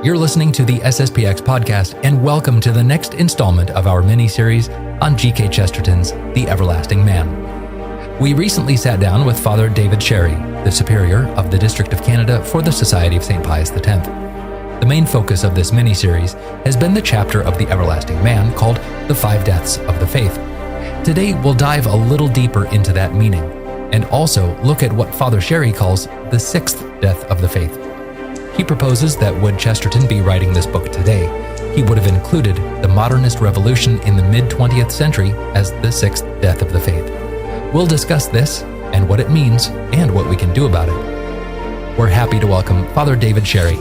You're listening to the SSPX podcast, and welcome to the next installment of our mini-series on G.K. Chesterton's The Everlasting Man. We recently sat down with Father David Sherry, the Superior of the District of Canada for the Society of St. Pius X. The main focus of this mini-series has been the chapter of The Everlasting Man called The Five Deaths of the Faith. Today, we'll dive a little deeper into that meaning, and also look at what Father Sherry calls the sixth death of the faith. He proposes that would Chesterton be writing this book today, he would have included the modernist revolution in the mid-20th century as the sixth death of the faith. We'll discuss this and what it means and what we can do about it. We're happy to welcome Father David Sherry.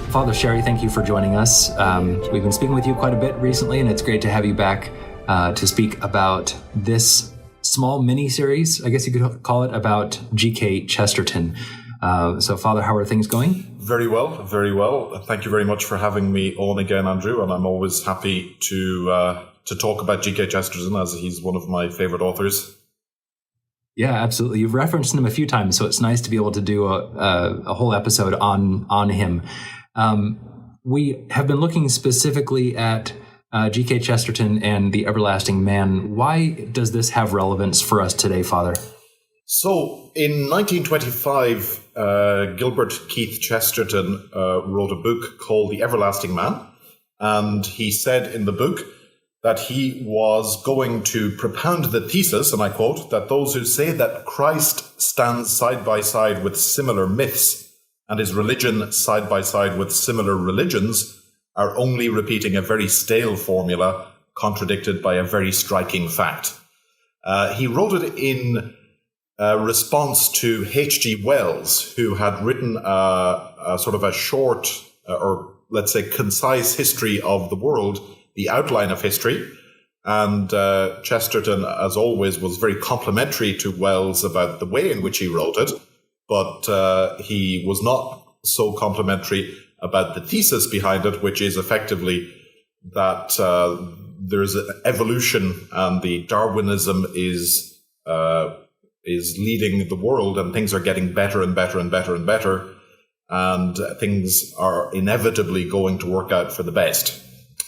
Father Sherry, thank you for joining us. We've been speaking with you quite a bit recently, and it's great to have you back to speak about this small mini-series, I guess you could call it, about G.K. Chesterton. So, Father, how are things going? Very well, very well. Thank you very much for having me on again, Andrew, and I'm always happy to talk about G.K. Chesterton, as he's one of my favorite authors. Yeah, absolutely. You've referenced him a few times, so it's nice to be able to do a whole episode on him. We have been looking specifically at G.K. Chesterton and the Everlasting Man. Why does this have relevance for us today, Father? So, in 1925, Gilbert Keith Chesterton wrote a book called The Everlasting Man, and he said in the book that he was going to propound the thesis, and I quote, that those who say that Christ stands side by side with similar myths and his religion side by side with similar religions are only repeating a very stale formula contradicted by a very striking fact. He wrote it in response to H.G. Wells, who had written a sort of a short, or let's say concise history of the world, the outline of history. And Chesterton, as always, was very complimentary to Wells about the way in which he wrote it, but he was not so complimentary about the thesis behind it, which is effectively that there's an evolution and the Darwinism is leading the world, and things are getting better and better and better and better, and things are inevitably going to work out for the best.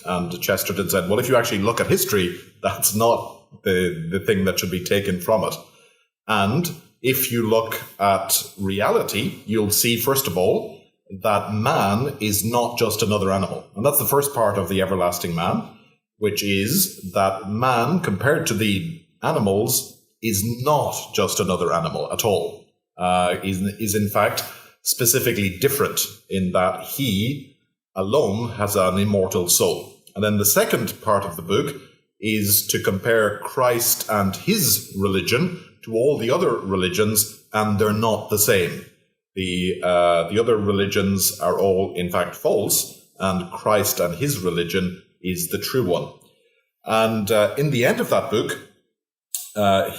And Chesterton said, well, if you actually look at history, that's not the thing that should be taken from it. And if you look at reality, you'll see, first of all, that man is not just another animal. And that's the first part of the Everlasting Man, which is that man, compared to the animals, is not just another animal at all. Is in fact specifically different in that he alone has an immortal soul. And then the second part of the book is to compare Christ and his religion to all the other religions, and they're not the same. The other religions are all, in fact, false, and Christ and his religion is the true one. And in the end of that book,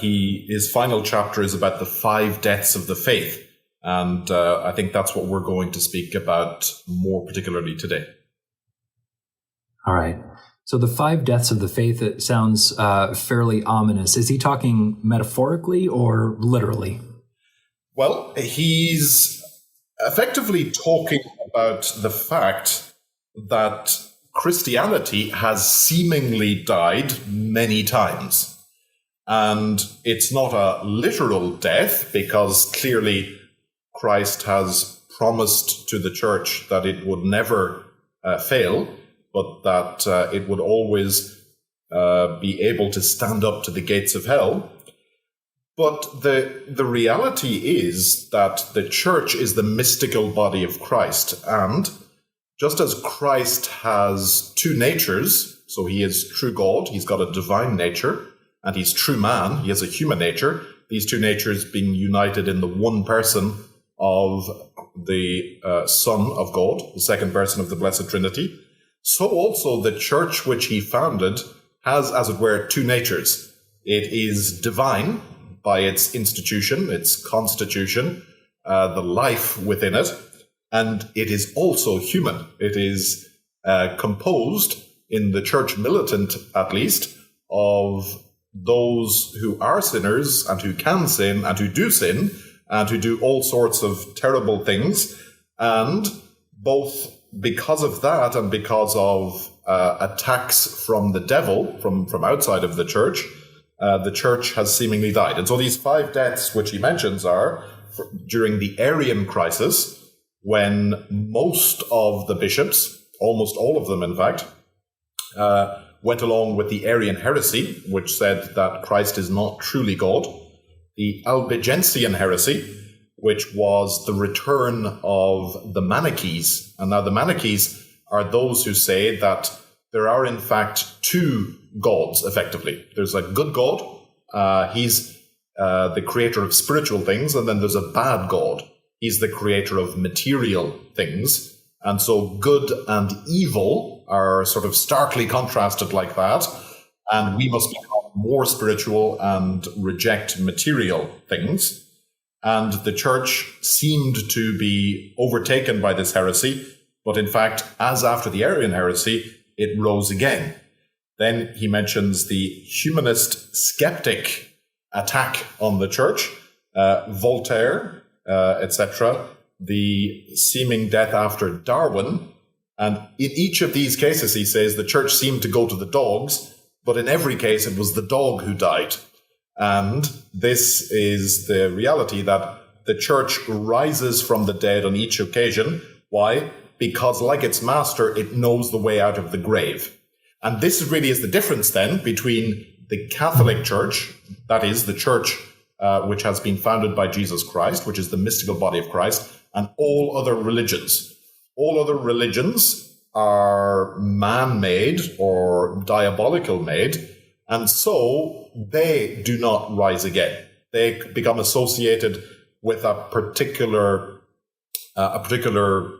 his final chapter is about the five deaths of the faith. And I think that's what we're going to speak about more particularly today. All right. So the five deaths of the faith, it sounds fairly ominous. Is he talking metaphorically or literally? Well, he's effectively talking about the fact that Christianity has seemingly died many times. And it's not a literal death, because clearly Christ has promised to the church that it would never fail, but that it would always be able to stand up to the gates of hell. But the reality is that the church is the mystical body of Christ. And just as Christ has two natures, so he is true God, he's got a divine nature, and he's true man, he has a human nature, these two natures being united in the one person of the Son of God, the second person of the Blessed Trinity. So also the church which he founded has, as it were, two natures. It is divine by its institution, its constitution, the life within it, and it is also human. It is composed, in the church militant at least, of those who are sinners and who can sin and who do sin and who do all sorts of terrible things, and both because of that and because of attacks from the devil, from outside of the church has seemingly died. And so these 5 deaths which he mentions are during the Arian crisis, when most of the bishops, almost all of them in fact, went along with the Arian heresy, which said that Christ is not truly God. The Albigensian heresy, which was the return of the Manichees. And now the Manichees are those who say that there are in fact 2 gods, effectively. There's a good God, he's the creator of spiritual things, and then there's a bad God. He's the creator of material things. And so good and evil are sort of starkly contrasted like that, and we must become more spiritual and reject material things. And the church seemed to be overtaken by this heresy, but in fact, as after the Arian heresy, it rose again. Then he mentions the humanist skeptic attack on the church, Voltaire, etc., the seeming death after Darwin. And in each of these cases, he says the church seemed to go to the dogs, but in every case, it was the dog who died. And this is the reality, that the church rises from the dead on each occasion. Why? Because like its master, it knows the way out of the grave. And this really is the difference then between the Catholic Church, that is the church which has been founded by Jesus Christ, which is the mystical body of Christ, and all other religions. All other religions are man-made or diabolical made, and so they do not rise again. They become associated with a particular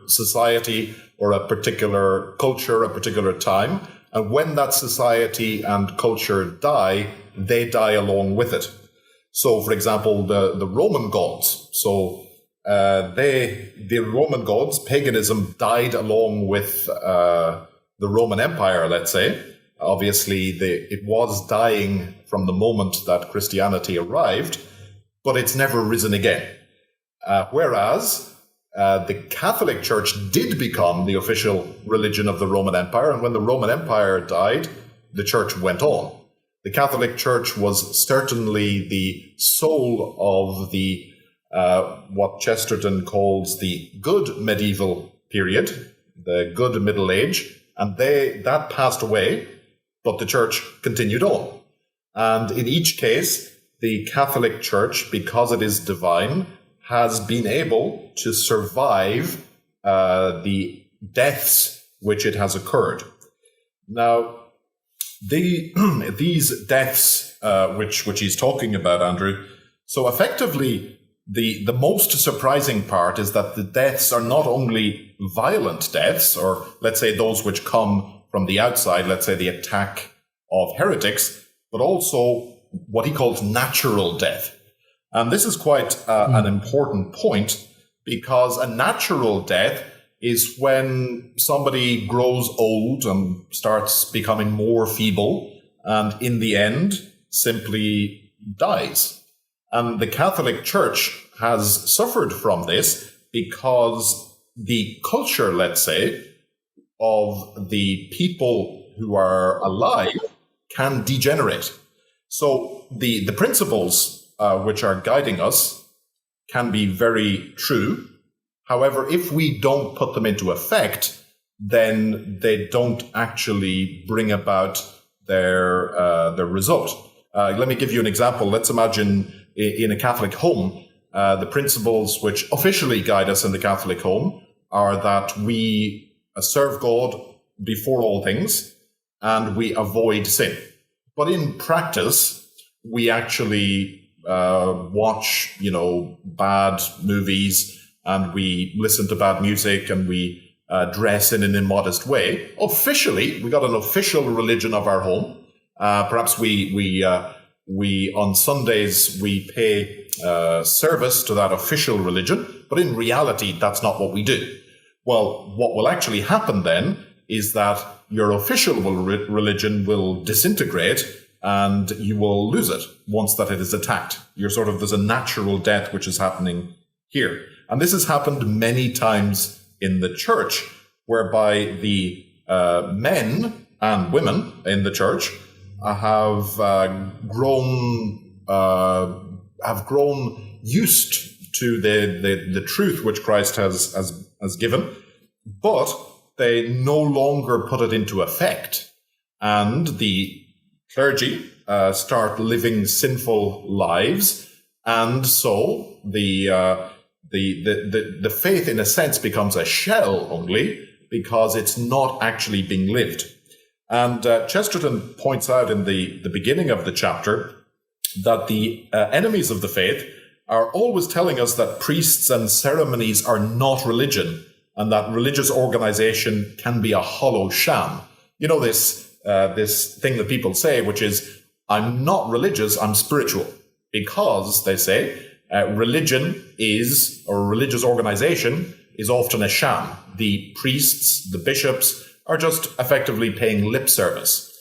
society or a particular culture, a particular time. And when that society and culture die, they die along with it. So, for example, the Roman gods. So the Roman gods, paganism died along with the Roman Empire, let's say. Obviously, it was dying from the moment that Christianity arrived, but it's never risen again. Whereas the Catholic Church did become the official religion of the Roman Empire, and when the Roman Empire died, the church went on. The Catholic Church was certainly the soul of the what Chesterton calls the good medieval period, the good Middle Age, and that passed away, but the church continued on. And in each case, the Catholic Church, because it is divine, has been able to survive the deaths which it has occurred. Now, these deaths which he's talking about, Andrew, so effectively, the most surprising part is that the deaths are not only violent deaths, or let's say those which come from the outside, let's say the attack of heretics, but also what he calls natural death. And this is quite an important point, because a natural death is when somebody grows old and starts becoming more feeble, and in the end simply dies. And the Catholic Church has suffered from this because the culture, let's say, of the people who are alive can degenerate. So the principles which are guiding us can be very true. However, if we don't put them into effect, then they don't actually bring about their result. Let me give you an example. Let's imagine in a Catholic home, the principles which officially guide us in the Catholic home are that we serve God before all things and we avoid sin. But in practice, we actually watch, bad movies, and we listen to bad music, and we dress in an immodest way. Officially, we got an official religion of our home. Perhaps we on Sundays we pay service to that official religion, but in reality, that's not what we do. Well, what will actually happen then is that your official religion will disintegrate, and you will lose it once that it is attacked. There's a natural death which is happening here. And this has happened many times in the church, whereby the men and women in the church have grown used to the truth which Christ has given, but they no longer put it into effect, and the clergy start living sinful lives, and so the faith, in a sense, becomes a shell only because it's not actually being lived. And Chesterton points out in the beginning of the chapter that the enemies of the faith are always telling us that priests and ceremonies are not religion, and that religious organization can be a hollow sham. You know, this thing that people say, which is, I'm not religious, I'm spiritual. Because, they say, religion is, or religious organization is often a sham. The priests, the bishops, are just effectively paying lip service,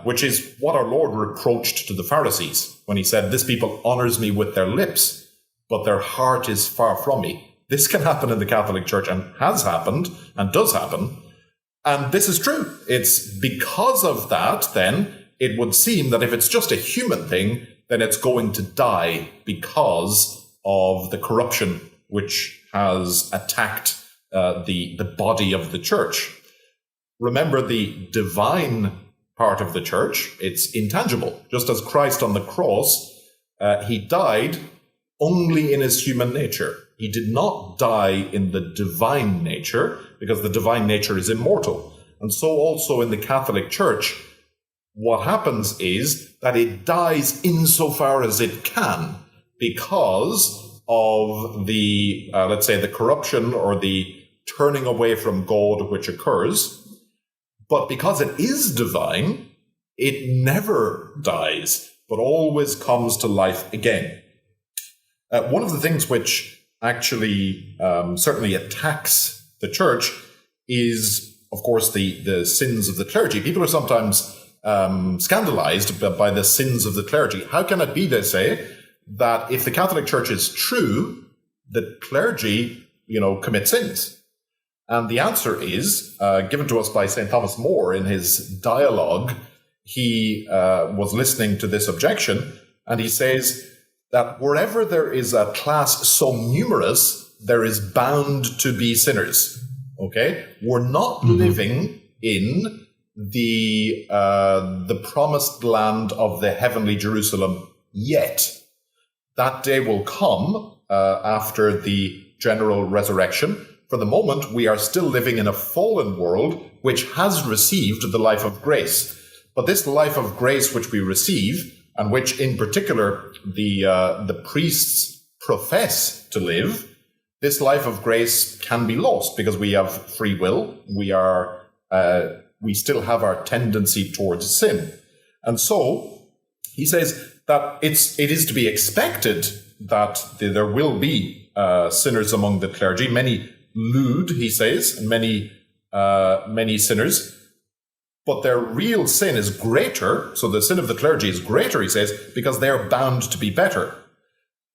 which is what our Lord reproached to the Pharisees when he said, this people honors me with their lips, but their heart is far from me. This can happen in the Catholic Church, and has happened and does happen. And this is true. It's because of that, then, it would seem that if it's just a human thing, then it's going to die because of the corruption which has attacked the body of the church. Remember, the divine part of the church, it's intangible. Just as Christ on the cross, he died only in his human nature. He did not die in the divine nature, because the divine nature is immortal. And so also in the Catholic Church, what happens is that it dies insofar as it can because of the, let's say, the corruption or the turning away from God which occurs. But because it is divine, it never dies, but always comes to life again. One of the things which actually certainly attacks the church is, of course, the sins of the clergy. People are sometimes scandalized by the sins of the clergy. How can it be, they say, that if the Catholic Church is true, the clergy, commit sins? And the answer is given to us by St. Thomas More in his dialogue. He was listening to this objection, and he says that wherever there is a class so numerous, there is bound to be sinners. Okay? We're not living in the promised land of the heavenly Jerusalem yet. That day will come after the general resurrection. For the moment, we are still living in a fallen world which has received the life of grace. But this life of grace which we receive, and which in particular the priests profess to live, this life of grace can be lost because we have free will. We still have our tendency towards sin. And so he says that it is to be expected that there will be sinners among the clergy, many lewd, he says, and many sinners, but their real sin is greater. So the sin of the clergy is greater, he says, because they are bound to be better.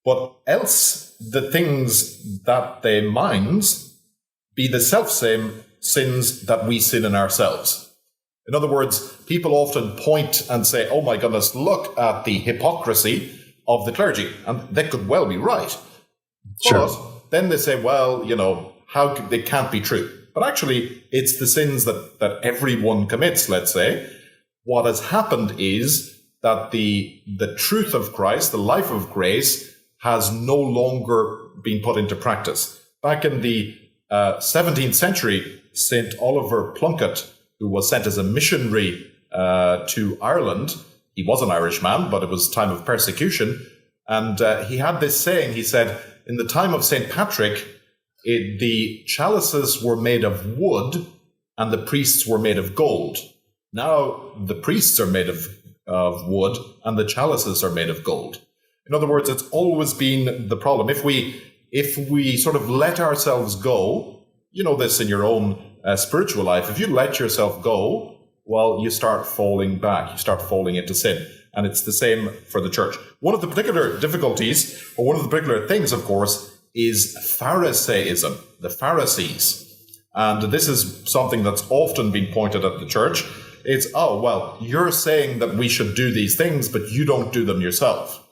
But else the things that they mind be the selfsame sins that we sin in ourselves. In other words, people often point and say, oh my goodness, look at the hypocrisy of the clergy. And they could well be right. Sure. But then they say, well, they can't be true. But actually, it's the sins that everyone commits, let's say. What has happened is that the truth of Christ, the life of grace, has no longer been put into practice. Back in the 17th century, St. Oliver Plunkett, who was sent as a missionary to Ireland, he was an Irishman, but it was time of persecution, and he had this saying. He said, in the time of St. Patrick, the chalices were made of wood and the priests were made of gold. Now the priests are made of wood and the chalices are made of gold. In other words, it's always been the problem. If we sort of let ourselves go, you know this in your own spiritual life, if you let yourself go, well, you start falling back, you start falling into sin. And it's the same for the church. One of the particular difficulties, or one of the particular things, of course, is Pharisaism, the Pharisees. And this is something that's often been pointed at the church. It's, oh, well, you're saying that we should do these things, but you don't do them yourself.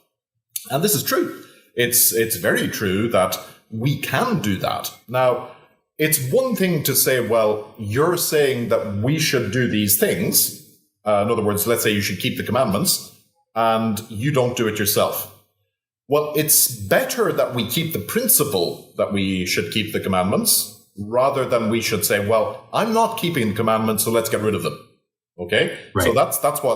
And this is true. It's very true that we can do that. Now, it's one thing to say, well, you're saying that we should do these things. In other words, let's say you should keep the commandments, and you don't do it yourself. Well, it's better that we keep the principle that we should keep the commandments, rather than we should say, well, I'm not keeping the commandments, so let's get rid of them. Okay? Right. So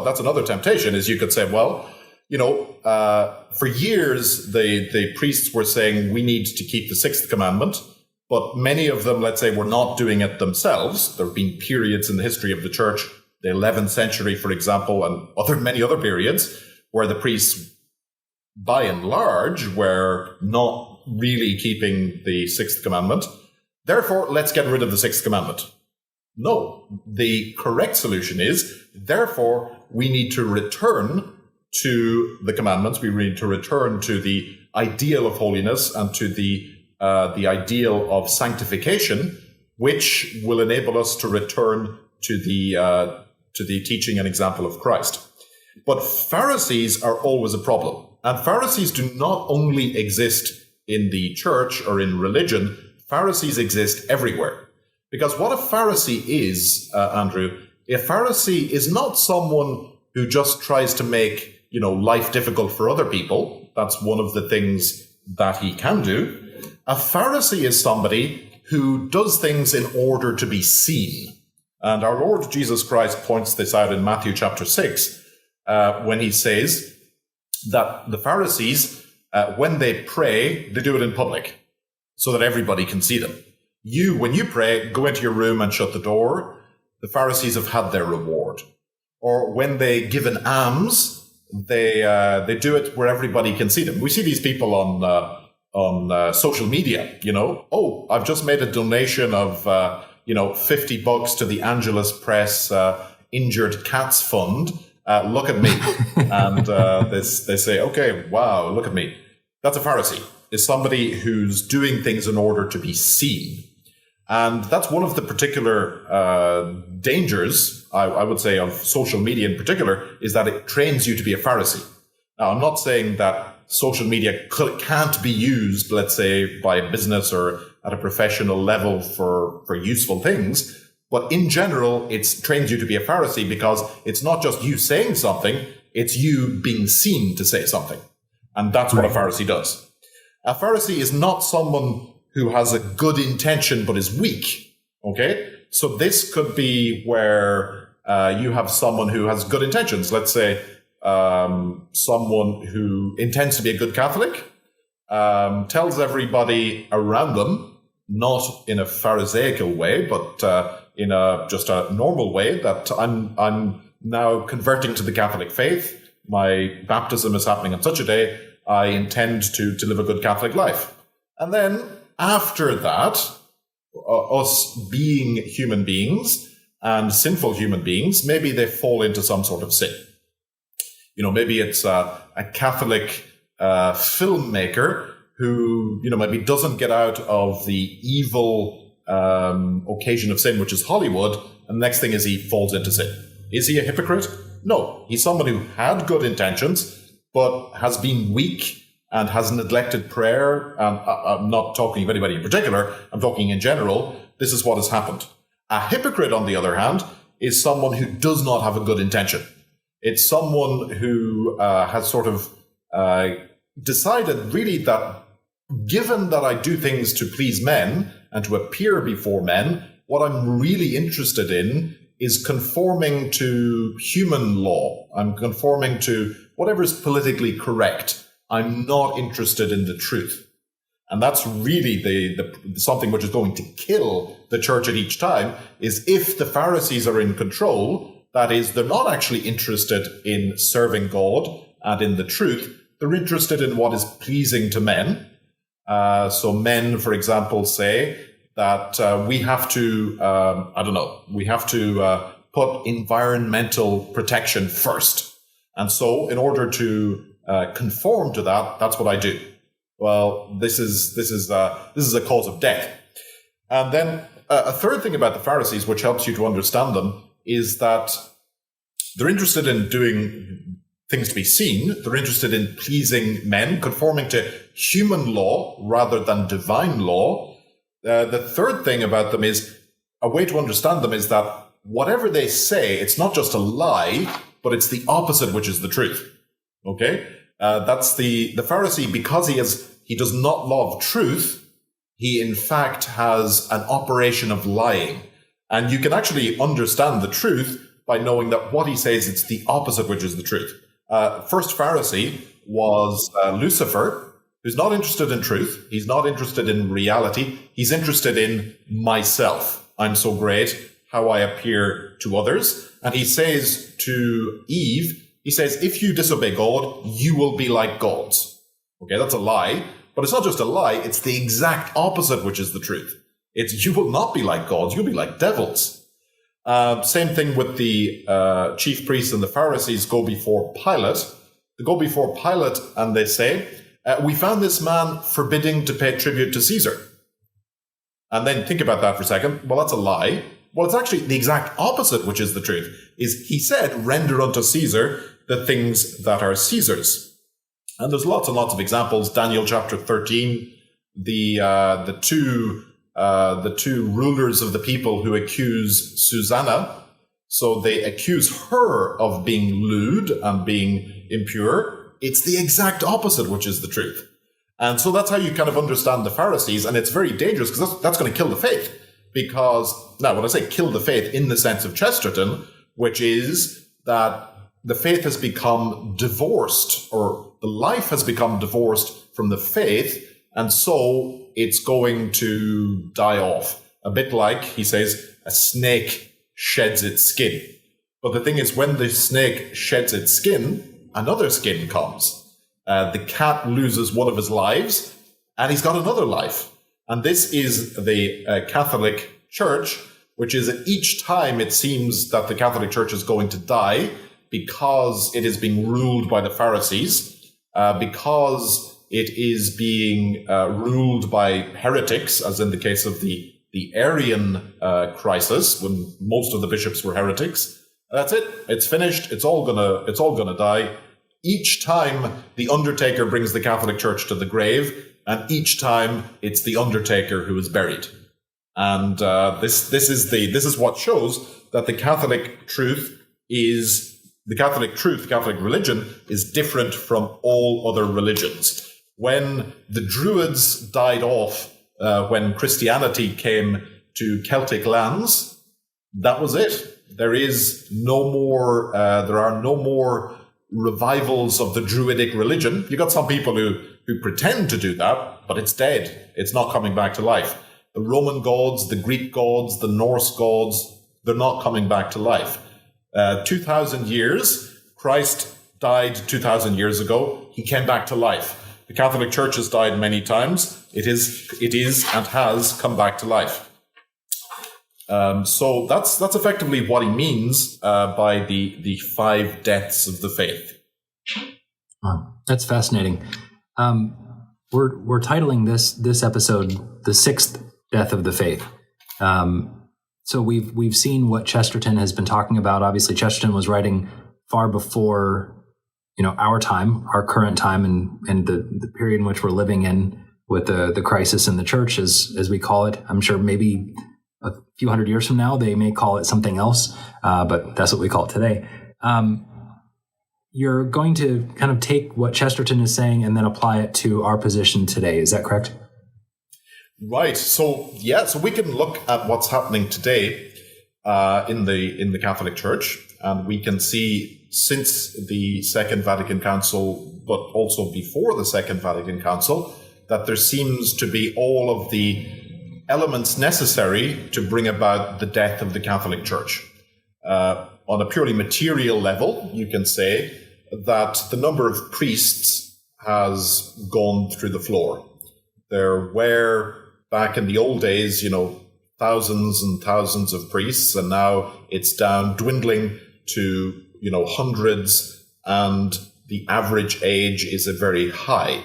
that's another temptation, is you could say, well, for years, the priests were saying we need to keep the sixth commandment, but many of them, let's say, were not doing it themselves. There have been periods in the history of the church, the 11th century, for example, and many other periods, where the priests, by and large, were not really keeping the sixth commandment. Therefore, let's get rid of the sixth commandment. No, the correct solution is, therefore, we need to return to the commandments. We need to return to the ideal of holiness and to the ideal of sanctification, which will enable us to return to the teaching and example of Christ. But Pharisees are always a problem. And Pharisees do not only exist in the church or in religion, Pharisees exist everywhere. Because what a Pharisee is, Andrew, a Pharisee is not someone who just tries to make, life difficult for other people. That's one of the things that he can do. A Pharisee is somebody who does things in order to be seen. And our Lord Jesus Christ points this out in Matthew chapter 6, when he says that the Pharisees, when they pray, they do it in public so that everybody can see them. When you pray, go into your room and shut the door. The Pharisees have had their reward. Or when they give an alms, they do it where everybody can see them. We see these people on social media, oh, I've just made a donation of, $50 to the Angelus Press Injured Cats Fund. Look at me. And they say, okay, wow, look at me. That's a Pharisee. Is somebody who's doing things in order to be seen. And that's one of the particular dangers, I would say, of social media in particular, is that it trains you to be a Pharisee. Now, I'm not saying that social media can't be used, let's say, by a business or at a professional level for useful things. But in general, it trains you to be a Pharisee because it's not just you saying something, it's you being seen to say something. And that's what a Pharisee does. A Pharisee is not someone who has a good intention but is weak. Okay? So this could be where you have someone who has good intentions. Let's say someone who intends to be a good Catholic, tells everybody around them, not in a Pharisaical way, but in just a normal way, that I'm now converting to the Catholic faith. My baptism is happening on such a day. I intend to live a good Catholic life. And then after that, us being human beings and sinful human beings, maybe they fall into some sort of sin. Maybe it's a Catholic filmmaker who, maybe doesn't get out of the evil occasion of sin, which is Hollywood, and the next thing is he falls into sin. Is he a hypocrite? No. He's someone who had good intentions, but has been weak and has neglected prayer. I'm not talking of anybody in particular. I'm talking in general. This is what has happened. A hypocrite, on the other hand, is someone who does not have a good intention. It's someone who has sort of decided really that given that I do things to please men and to appear before men, what I'm really interested in is conforming to human law. I'm conforming to whatever's politically correct. I'm not interested in the truth. And that's really the something which is going to kill the church at each time, is if the Pharisees are in control, that is, they're not actually interested in serving God and in the truth. They're interested in what is pleasing to men. So men, for example, say that we have to, we have to put environmental protection first. And so in order to conform to that, that's what I do. Well, this is a cause of death. And then a third thing about the Pharisees, which helps you to understand them, is that they're interested in doing things to be seen. They're interested in pleasing men, conforming to human law rather than divine law. The third thing about them is, a way to understand them is that whatever they say, it's not just a lie, but it's the opposite, which is the truth. Okay? That's the Pharisee, because he does not love truth, he in fact has an operation of lying. And you can actually understand the truth by knowing that what he says, it's the opposite, which is the truth. First Pharisee was Lucifer, who's not interested in truth. He's not interested in reality. He's interested in myself. I'm so great, how I appear to others. And he says to Eve, he says, if you disobey God, you will be like gods. Okay, that's a lie. But it's not just a lie, it's the exact opposite, which is the truth. It's you will not be like gods, you'll be like devils. Same thing with the chief priests and the Pharisees go before Pilate. They go before Pilate and they say, we found this man forbidding to pay tribute to Caesar. And then think about that for a second. Well, that's a lie. Well, it's actually the exact opposite, which is the truth. Is he said, render unto Caesar the things that are Caesar's. And there's lots and lots of examples. Daniel chapter 13, the two rulers of the people who accuse Susanna. So they accuse her of being lewd and being impure. It's the exact opposite, which is the truth. And so that's how you kind of understand the Pharisees. And it's very dangerous because that's going to kill the faith. Because, now when I say kill the faith in the sense of Chesterton, which is that the faith has become divorced, or the life has become divorced from the faith, and so it's going to die off. A bit like, he says, a snake sheds its skin. But the thing is, when the snake sheds its skin, another skin comes. The cat loses one of his lives, and he's got another life. And this is the Catholic Church, which is at each time it seems that the Catholic Church is going to die, because it is being ruled by the Pharisees, because it is being ruled by heretics, as in the case of the Arian crisis, when most of the bishops were heretics. That's it. It's finished. It's all gonna die. Each time the Undertaker brings the Catholic Church to the grave, and each time it's the Undertaker who is buried. And this is what shows that the Catholic Catholic religion is different from all other religions. When the Druids died off, when Christianity came to Celtic lands, that was it. There are no more revivals of the Druidic religion. You got some people who pretend to do that, but it's dead. It's not coming back to life. The Roman gods, the Greek gods, the Norse gods, they're not coming back to life. 2,000 years, Christ died 2,000 years ago. He came back to life. The Catholic Church has died many times. It is and has come back to life. So that's effectively what he means by the 5 deaths of the faith. Oh, that's fascinating. We're titling this episode "The Sixth Death of the Faith." So we've seen what Chesterton has been talking about. Obviously, Chesterton was writing far before, our time, our current time, and the period in which we're living in with the crisis in the church, as we call it. I'm sure maybe a few hundred years from now they may call it something else, but that's what we call it today. You're going to kind of take what Chesterton is saying and then apply it to our position today. Is that correct? Right. So we can look at what's happening today in the Catholic Church, and we can see since the Second Vatican Council, but also before the Second Vatican Council, that there seems to be all of the elements necessary to bring about the death of the Catholic Church. On a purely material level, you can say that the number of priests has gone through the floor. There were, back in the old days, thousands and thousands of priests, and now it's down, dwindling to, hundreds, and the average age is very high.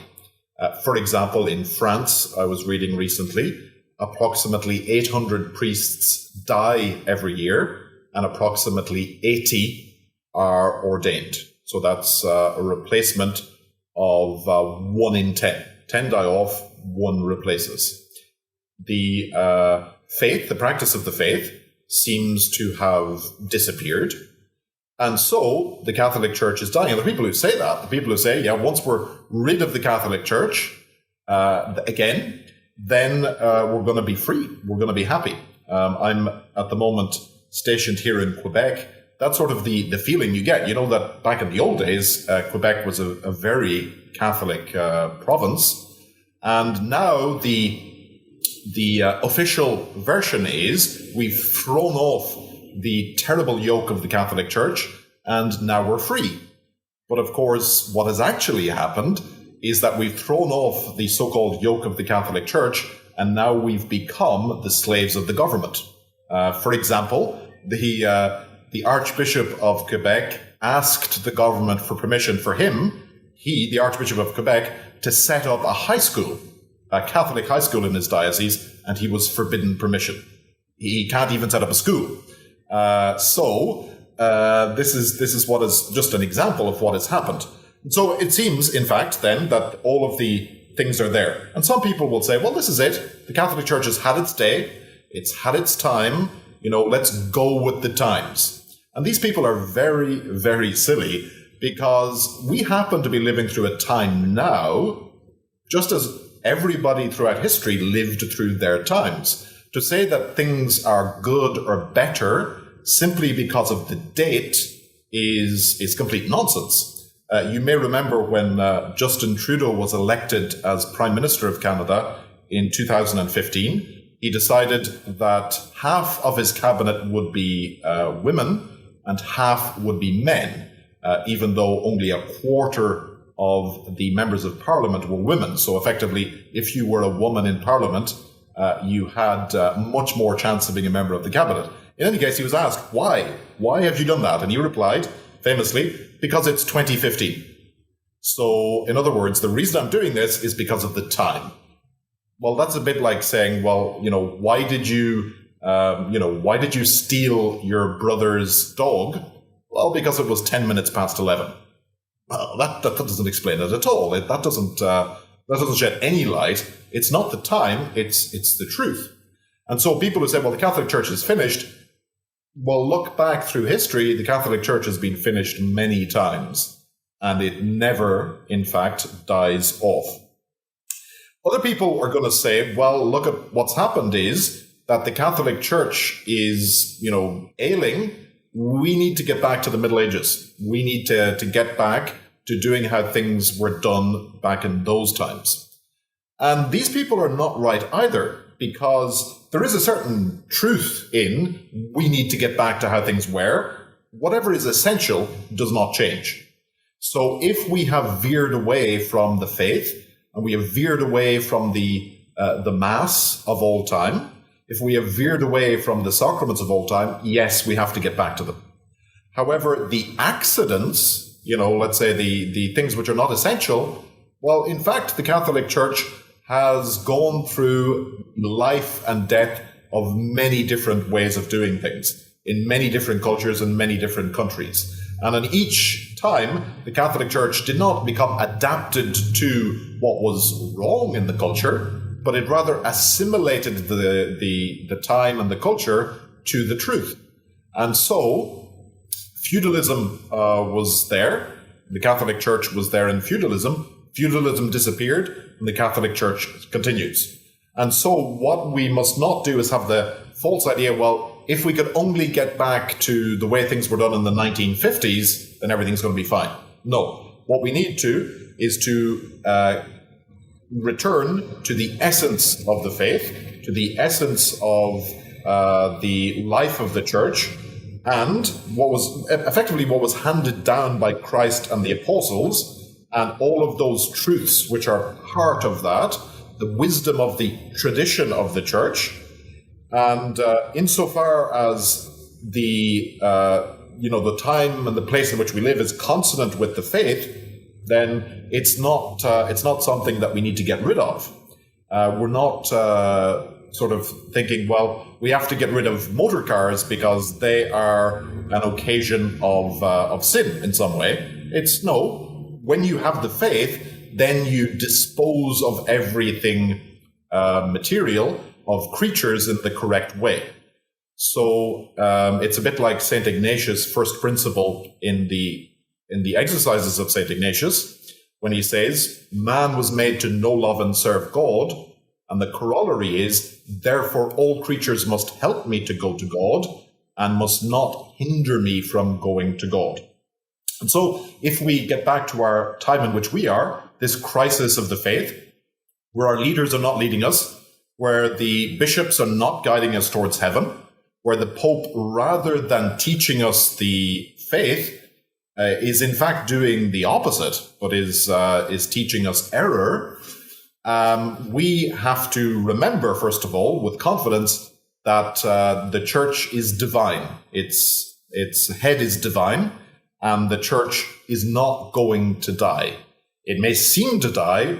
For example, in France, I was reading recently, approximately 800 priests die every year, and approximately 80 are ordained. So that's a replacement of 1 in 10. 10 die off, 1 replaces. The faith, the practice of the faith, seems to have disappeared. And so the Catholic Church is dying. And the people who say that, the people who say, yeah, once we're rid of the Catholic Church, again, then we're going to be free. We're going to be happy. I'm at the moment stationed here in Quebec. That's sort of the feeling you get. You know that back in the old days, Quebec was a very Catholic province. And now the official version is we've thrown off the terrible yoke of the Catholic Church, and now we're free. But of course, what has actually happened is that we've thrown off the so-called yoke of the Catholic Church, and now we've become the slaves of the government. For example, the Archbishop of Quebec asked the government for permission for him, the Archbishop of Quebec, to set up a high school, a Catholic high school in his diocese, and he was forbidden permission. He can't even set up a school. This is what is just an example of what has happened. So it seems, in fact, then, that all of the things are there. And some people will say, well, this is it. The Catholic Church has had its day. It's had its time. Let's go with the times. And these people are very, very silly, because we happen to be living through a time now, just as everybody throughout history lived through their times. To say that things are good or better simply because of the date is complete nonsense. You may remember when Justin Trudeau was elected as Prime Minister of Canada in 2015, he decided that half of his cabinet would be women and half would be men, even though only a quarter of the members of Parliament were women. So effectively, if you were a woman in Parliament, you had much more chance of being a member of the cabinet. In any case, he was asked, why? Why have you done that? And he replied, famously, because it's 2015. So, in other words, the reason I'm doing this is because of the time. Well, that's a bit like saying, well, why did you steal your brother's dog? Well, because it was 10 minutes past 11. Well, that doesn't explain it at all. That doesn't shed any light. It's not the time, it's the truth. And so people who say, well, the Catholic Church is finished, well, look back through history, the Catholic Church has been finished many times, and it never, in fact, dies off. Other people are going to say, well, look at what's happened is that the Catholic Church is, ailing. We need to get back to the Middle Ages. We need to get back to doing how things were done back in those times. And these people are not right either, because there is a certain truth in we need to get back to how things were. Whatever is essential does not change. So if we have veered away from the faith, and we have veered away from the Mass of all time, if we have veered away from the sacraments of all time, yes, we have to get back to them. However, the accidents, let's say the things which are not essential, well, in fact, the Catholic Church has gone through life and death of many different ways of doing things in many different cultures and many different countries. And in each time, the Catholic Church did not become adapted to what was wrong in the culture, but it rather assimilated the time and the culture to the truth. And so feudalism was there. The Catholic Church was there in feudalism. Feudalism disappeared, and the Catholic Church continues. And so what we must not do is have the false idea, well, if we could only get back to the way things were done in the 1950s, then everything's going to be fine. No. What we need to is to return to the essence of the faith, to the essence of the life of the Church, and what was handed down by Christ and the apostles, and all of those truths which are part of that, the wisdom of the tradition of the Church, and insofar as the time and the place in which we live is consonant with the faith, then it's not something that we need to get rid of. We're not sort of thinking, well, we have to get rid of motor cars because they are an occasion of sin in some way. It's no, when you have the faith, then you dispose of everything material, of creatures, in the correct way. So it's a bit like St. Ignatius' first principle in the exercises of St. Ignatius, when he says, man was made to know, love, and serve God, and the corollary is, therefore all creatures must help me to go to God, and must not hinder me from going to God. And so if we get back to our time in which we are, this crisis of the faith, where our leaders are not leading us, where the bishops are not guiding us towards heaven, where the Pope, rather than teaching us the faith, is in fact doing the opposite, but is teaching us error, we have to remember, first of all, with confidence, that the church is divine. Its head is divine, and the church is not going to die. It may seem to die,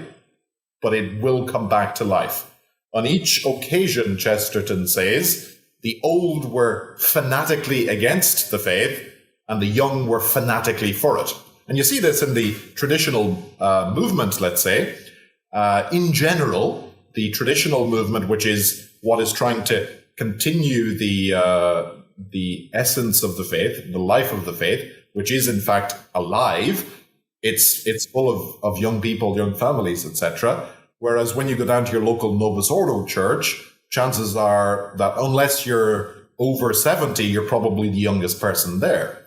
but it will come back to life. On each occasion, Chesterton says, the old were fanatically against the faith, and the young were fanatically for it. And you see this in the traditional movement, let's say. In general, the traditional movement, which is what is trying to continue the essence of the faith, the life of the faith, which is in fact alive, it's full of young people, young families, etc. Whereas when you go down to your local Novus Ordo church, chances are that unless you're over 70, you're probably the youngest person there.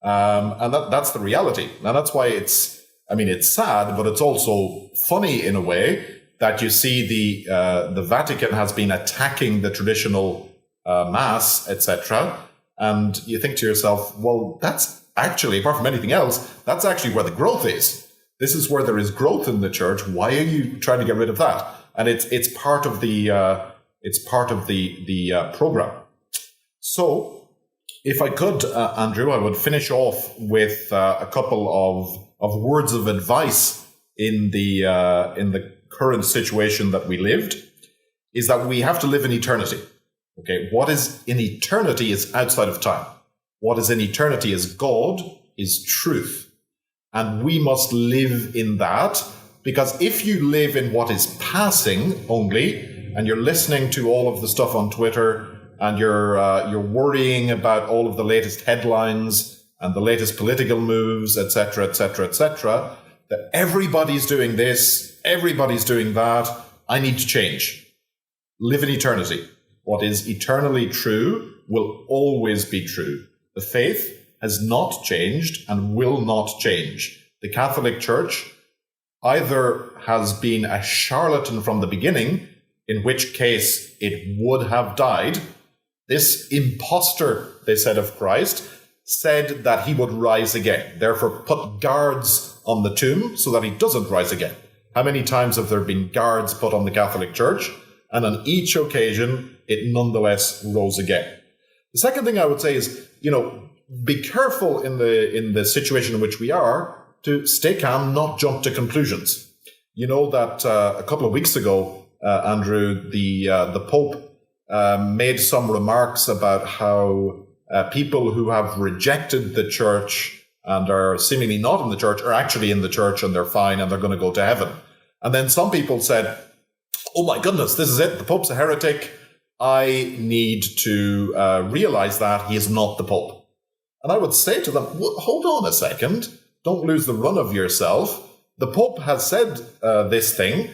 And that's the reality. And that's why it's sad, but it's also funny in a way that you see the Vatican has been attacking the traditional Mass, etc. And you think to yourself, well, that's actually, apart from anything else, that's actually where the growth is. This is where there is growth in the church. Why are you trying to get rid of that? And it's part of the program. So, if I could, Andrew, I would finish off with a couple of words of advice in the current situation that we lived. Is that we have to live in eternity. Okay, what is in eternity is outside of time. What is in eternity is God, is truth. And we must live in that, because if you live in what is passing only, and you're listening to all of the stuff on Twitter, and you're worrying about all of the latest headlines and the latest political moves, etc., etc., etc., that everybody's doing this, everybody's doing that, I need to change. Live in eternity. What is eternally true will always be true. The faith has not changed and will not change. The Catholic Church either has been a charlatan from the beginning, in which case it would have died. This impostor, they said of Christ, said that he would rise again. Therefore, put guards on the tomb so that he doesn't rise again. How many times have there been guards put on the Catholic Church? And on each occasion, it nonetheless rose again. The second thing I would say is, be careful in the situation in which we are to stay calm, not jump to conclusions. You know that a couple of weeks ago, Andrew, the Pope made some remarks about how people who have rejected the church and are seemingly not in the church are actually in the church and they're fine and they're going to go to heaven. And then some people said, oh my goodness, this is it. The Pope's a heretic. I need to realize that he is not the Pope. And I would say to them, hold on a second. Don't lose the run of yourself. The Pope has said this thing,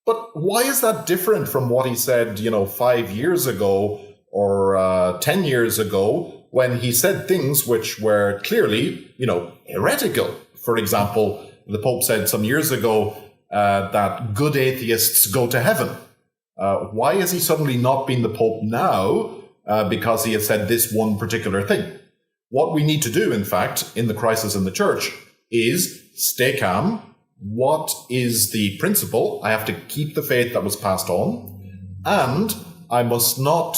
but why is that different from what he said, 5 years ago or 10 years ago, when he said things which were clearly, heretical? For example, the Pope said some years ago that good atheists go to heaven. Why has he suddenly not been the Pope now because he has said this one particular thing? What we need to do, in fact, in the crisis in the church is stay calm. What is the principle? I have to keep the faith that was passed on, and I must not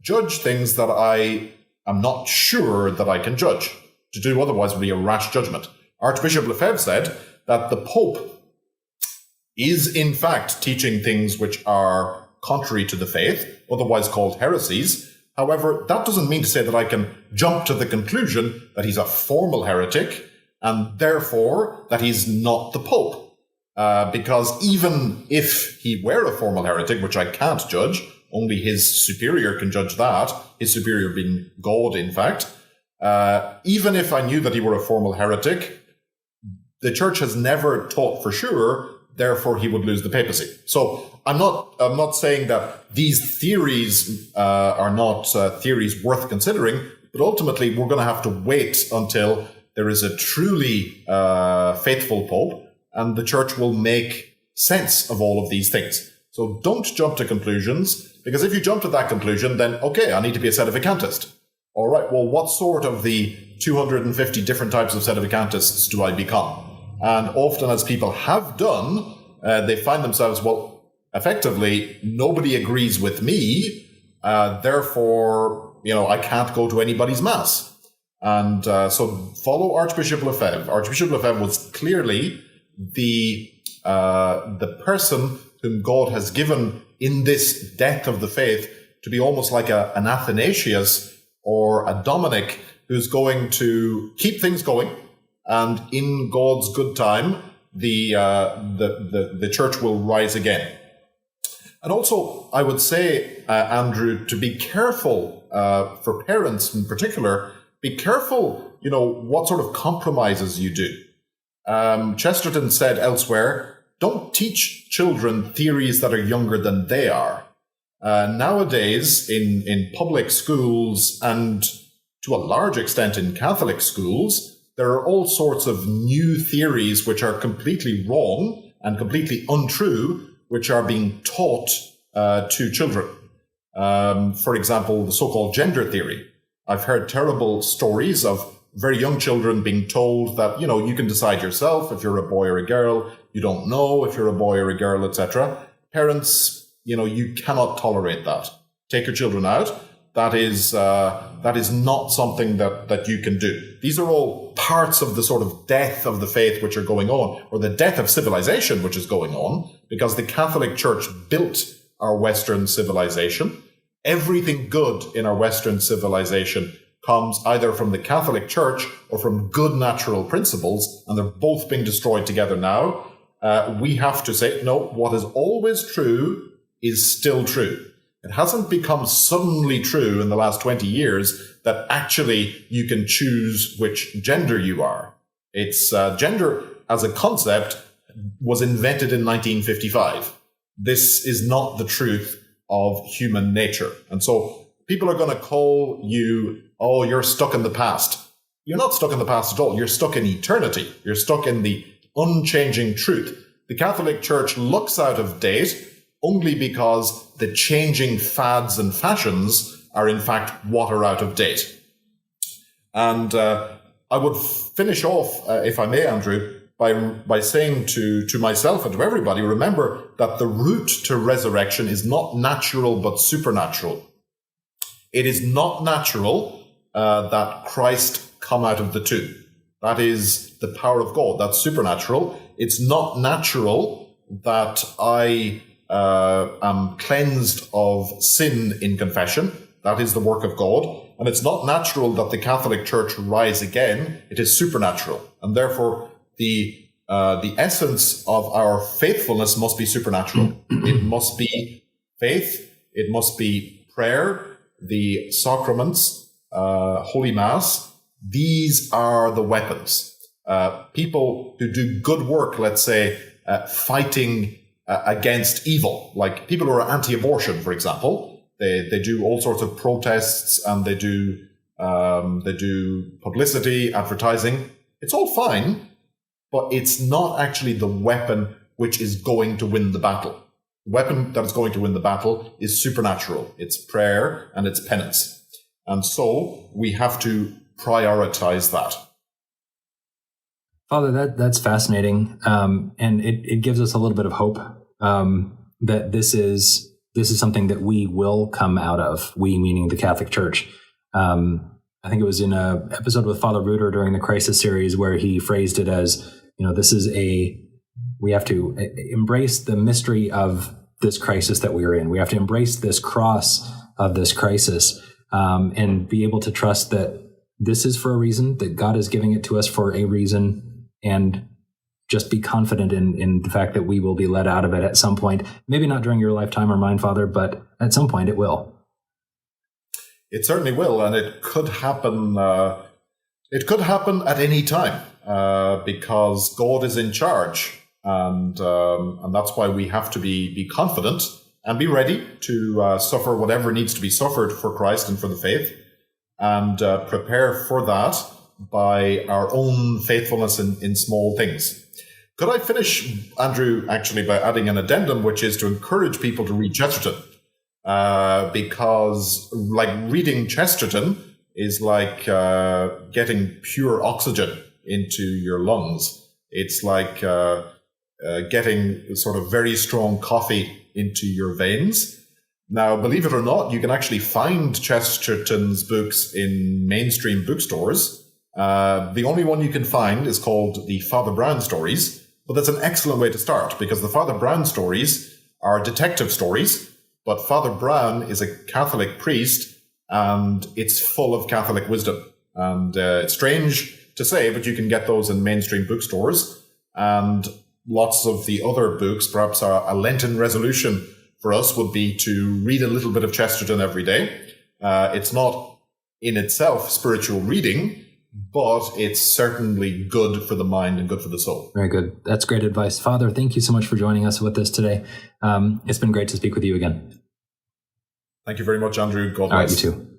judge things that I am not sure that I can judge. To do otherwise would be a rash judgment. Archbishop Lefebvre said that the Pope is in fact teaching things which are contrary to the faith, otherwise called heresies. However, that doesn't mean to say that I can jump to the conclusion that he's a formal heretic and therefore that he's not the Pope. Because even if he were a formal heretic, which I can't judge, only his superior can judge that, his superior being God, in fact, even if I knew that he were a formal heretic, the church has never taught for sure, therefore he would lose the papacy. So I'm not saying that these theories are not theories worth considering, but ultimately we're going to have to wait until there is a truly faithful Pope, and the church will make sense of all of these things. So don't jump to conclusions, because if you jump to that conclusion, then, okay, I need to be a sedevacantist. All right, well, what sort of the 250 different types of sedevacantists do I become? And often, as people have done, they find themselves, well, effectively, nobody agrees with me, therefore, I can't go to anybody's mass. And so follow Archbishop Lefebvre. Archbishop Lefebvre was clearly the person whom God has given in this death of the faith to be almost like an Athanasius or a Dominic who's going to keep things going, and in God's good time, the church will rise again. And also, I would say, Andrew, to be careful for parents in particular. Be careful, what sort of compromises you do. Chesterton said elsewhere, don't teach children theories that are younger than they are. Nowadays, in public schools and to a large extent in Catholic schools, there are all sorts of new theories which are completely wrong and completely untrue, which are being taught to children. For example, the so-called gender theory. I've heard terrible stories of very young children being told that, you can decide yourself if you're a boy or a girl. You don't know if you're a boy or a girl, etc. Parents, you cannot tolerate that. Take your children out. That is not something that you can do. These are all parts of the sort of death of the faith which are going on, or the death of civilization which is going on, because the Catholic Church built our Western civilization. Everything good in our Western civilization comes either from the Catholic Church or from good natural principles, and they're both being destroyed together now. We have to say, no, what is always true is still true. It hasn't become suddenly true in the last 20 years that actually you can choose which gender you are. It's gender as a concept was invented in 1955. This is not the truth of human nature. And so people are going to call you, oh, you're stuck in the past. You're not stuck in the past at all. You're stuck in eternity. You're stuck in the unchanging truth. The Catholic Church looks out of date only because the changing fads and fashions are in fact what are out of date. And I would finish off, if I may, Andrew, by saying to myself and to everybody, remember that the route to resurrection is not natural but supernatural. It is not natural that Christ come out of the tomb. That is the power of God. That's supernatural. It's not natural that I am cleansed of sin in confession. That is the work of God. And it's not natural that the Catholic Church rise again. It is supernatural. And therefore, the essence of our faithfulness must be supernatural. It must be faith. It must be prayer, the sacraments, Holy Mass. These are the weapons. People who do good work, let's say, fighting against evil, like people who are anti-abortion, for example, they do all sorts of protests and they do publicity, advertising. It's all fine, but it's not actually the weapon which is going to win the battle. The weapon that is going to win the battle is supernatural. It's prayer and it's penance. And so we have to prioritize that. Father, that's fascinating, and it gives us a little bit of hope that this is something that we will come out of. We, meaning the Catholic Church. I think it was in an episode with Father Reuter during the Crisis series where he phrased it as, we have to embrace the mystery of this crisis that we are in. We have to embrace this cross of this crisis, and be able to trust that this is for a reason, that God is giving it to us for a reason, and just be confident in the fact that we will be let out of it at some point. Maybe not during your lifetime or mine, Father, but at some point it will. It certainly will, and it could happen. It could happen at any time, because God is in charge, and that's why we have to be confident and be ready to suffer whatever needs to be suffered for Christ and for the faith, and prepare for that by our own faithfulness in small things. Could I finish, Andrew, actually by adding an addendum, which is to encourage people to read Chesterton, because like reading Chesterton is like getting pure oxygen into your lungs. It's like getting sort of very strong coffee into your veins. Now, believe it or not, you can actually find Chesterton's books in mainstream bookstores. The only one you can find is called the Father Brown stories, but that's an excellent way to start, because the Father Brown stories are detective stories, but Father Brown is a Catholic priest, and it's full of Catholic wisdom. And it's strange to say, but you can get those in mainstream bookstores. And lots of the other books, perhaps a Lenten resolution for us would be to read a little bit of Chesterton every day. It's not in itself spiritual reading, but it's certainly good for the mind and good for the soul. Very good. That's great advice. Father, thank you so much for joining us with this today. It's been great to speak with you again. Thank you very much, Andrew. God bless. All right, you too.